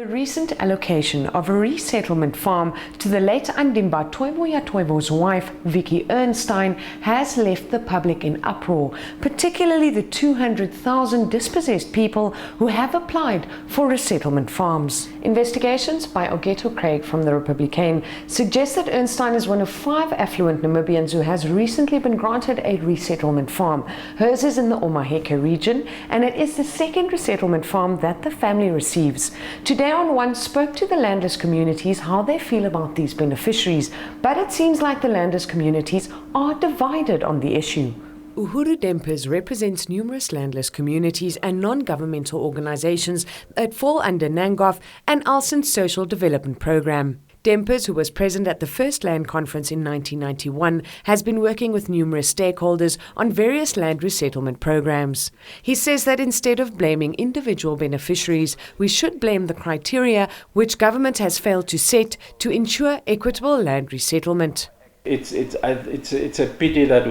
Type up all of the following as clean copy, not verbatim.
The recent allocation of a resettlement farm to the late Andimba Toivo's wife, Vicky Ernstein, has left the public in uproar, particularly the 200,000 dispossessed people who have applied for resettlement farms. Investigations by Ogeto Craig from the Republican suggest that Ernstein is one of 5 affluent Namibians who has recently been granted a resettlement farm. Hers is in the Omaheke region, and it is the second resettlement farm that the family receives. Today on One spoke to the landless communities how they feel about these beneficiaries, but it seems like the landless communities are divided on the issue. Uhuru Dempers represents numerous landless communities and non-governmental organizations that fall under NANGOF and Alson's Social Development Program. Dempers, who was present at the first land conference in 1991, has been working with numerous stakeholders on various land resettlement programs. He says that instead of blaming individual beneficiaries, we should blame the criteria which government has failed to set to ensure equitable land resettlement. It's a pity that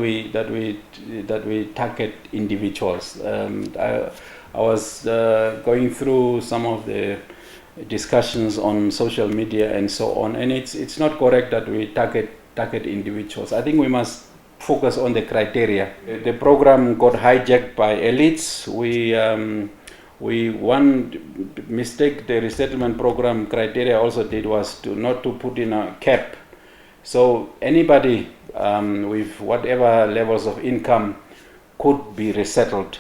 we target individuals. I was going through some of the discussions on social media and so on, and it's not correct that we target individuals. I think we must focus on the criteria. The program got hijacked by elites. We one mistake the resettlement program criteria also did was not to put in a cap. So anybody with whatever levels of income could be resettled.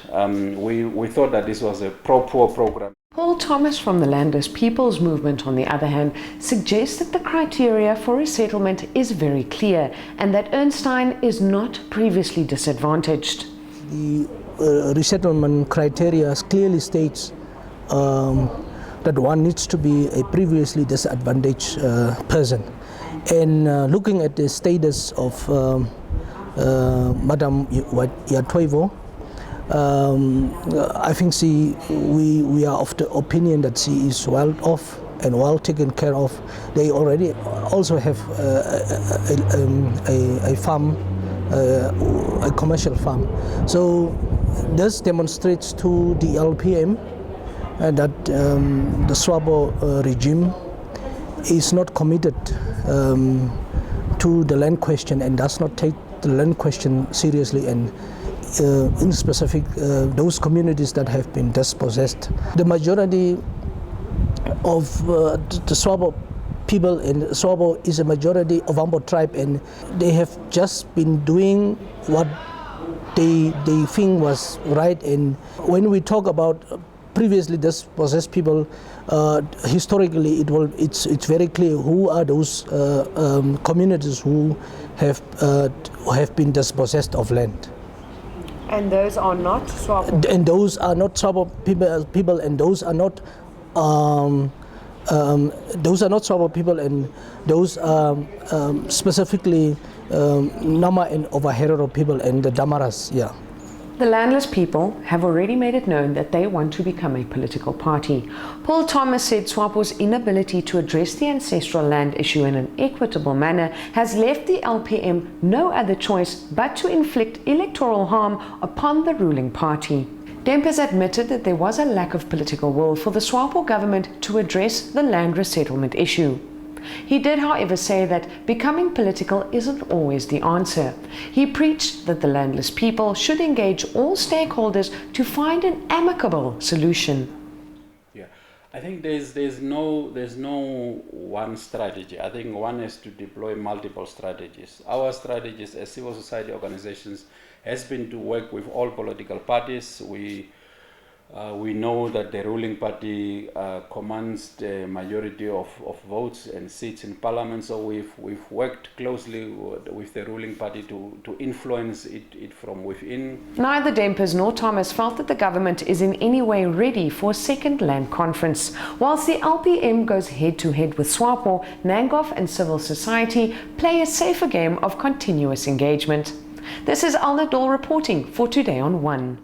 We thought that this was a poor program. Paul Thomas from the Landless People's movement, on the other hand, suggests that the criteria for resettlement is very clear and that Ernstein is not previously disadvantaged. The resettlement criteria clearly states that one needs to be a previously disadvantaged person. And looking at the status of Madam Toivo, I think we are of the opinion that she is well off and well taken care of. They already also have a farm, a commercial farm. So this demonstrates to the LPM that the SWAPO regime is not committed to the land question and does not take the land question seriously, and in specific those communities that have been dispossessed. The majority of the SWAPO people in SWAPO is a majority of Ambo tribe, and they have just been doing what they think was right. And when we talk about previously dispossessed people, historically it's very clear who are those communities who have been dispossessed of land. And those are not SWAPO? And those are not SWAPO people, and those are not SWAPO people, and those are specifically Nama and Overherero people and the Damaras, yeah. The Landless People have already made it known that they want to become a political party. Paul Thomas said SWAPO's inability to address the ancestral land issue in an equitable manner has left the LPM no other choice but to inflict electoral harm upon the ruling party. Dempers admitted that there was a lack of political will for the SWAPO government to address the land resettlement issue. He did, however, say that becoming political isn't always the answer. He preached that the landless people should engage all stakeholders to find an amicable solution. Yeah, I think there's no one strategy. I think one is to deploy multiple strategies. Our strategies as civil society organizations has been to work with all political parties. We know that the ruling party commands the majority of votes and seats in parliament, so we've worked closely with the ruling party to influence it from within. Neither Dempers nor Thomas felt that the government is in any way ready for a second land conference. Whilst the LPM goes head-to-head with SWAPO, NANGOF and civil society play a safer game of continuous engagement. This is Alna Dall reporting for Today on One.